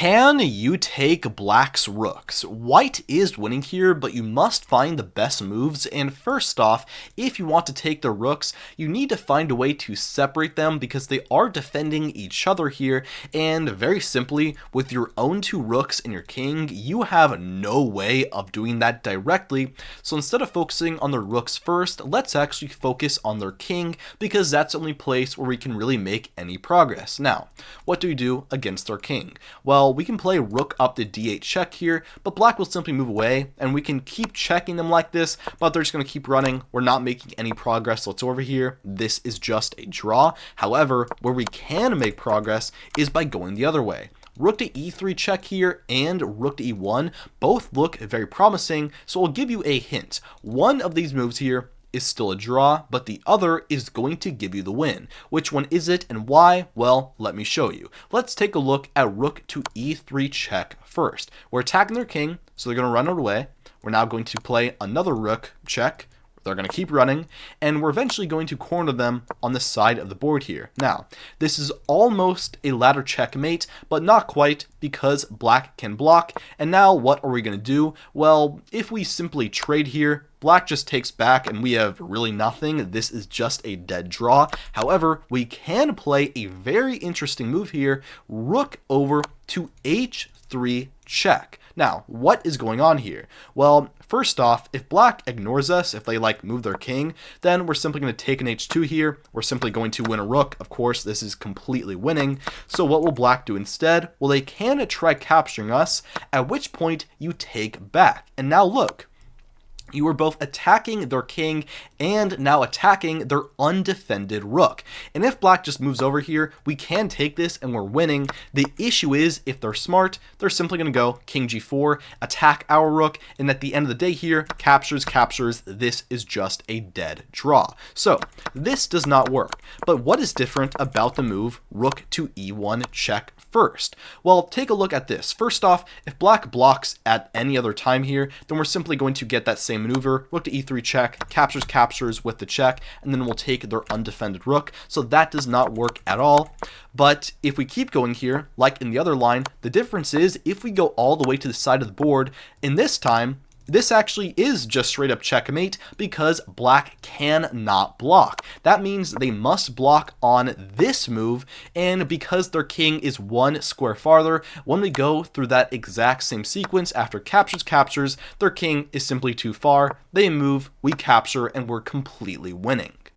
Can you take black's rooks? White is winning here, but you must find the best moves, and first off, if you want to take the rooks, you need to find a way to separate them because they are defending each other here, and very simply, with your own two rooks and your king, you have no way of doing that directly, so instead of focusing on the rooks first, let's actually focus on their king, because that's the only place where we can really make any progress. Now, what do we do against our king? Well, we can play rook up to d8 check here, but black will simply move away, and we can keep checking them like this, but they're just going to keep running. We're not making any progress whatsoever here. This is just a draw. However, where we can make progress is by going the other way. Rook to e3 check here and rook to e1 both look very promising, so I'll give you a hint. One of these moves here is still a draw, but the other is going to give you the win. Which one is it and why? Well, let me show you. Let's take a look at rook to e3 check first. We're attacking their king, so they're going to run away. We're now going to play another rook check. They're going to keep running, and we're eventually going to corner them on the side of the board here. Now, this is almost a ladder checkmate, but not quite, because black can block. And now what are we going to do? Well, if we simply trade here, black just takes back and we have really nothing. This is just a dead draw. However, we can play a very interesting move here, rook over to h3 check. Now, what is going on here? Well, first off, if black ignores us, if they move their king, then we're simply going to take an h2 here. We're simply going to win a rook. Of course, this is completely winning. So what will black do instead? Well, they can try capturing us, at which point you take back. And now look. You are both attacking their king and now attacking their undefended rook. And if black just moves over here, we can take this and we're winning. The issue is, if they're smart, they're simply going to go king g4, attack our rook, and at the end of the day here, captures. This is just a dead draw. So this does not work. But what is different about the move rook to e1 check first? Well, take a look at this. First off, if black blocks at any other time here, then we're simply going to get that same maneuver, rook to e3 check, captures with the check, and then we'll take their undefended rook. So that does not work at all. But if we keep going here, like in the other line, the difference is if we go all the way to the side of the board, in this time, this actually is just straight up checkmate because black cannot block. That means they must block on this move, and because their king is one square farther, when we go through that exact same sequence after captures, their king is simply too far. They move, we capture, and we're completely winning.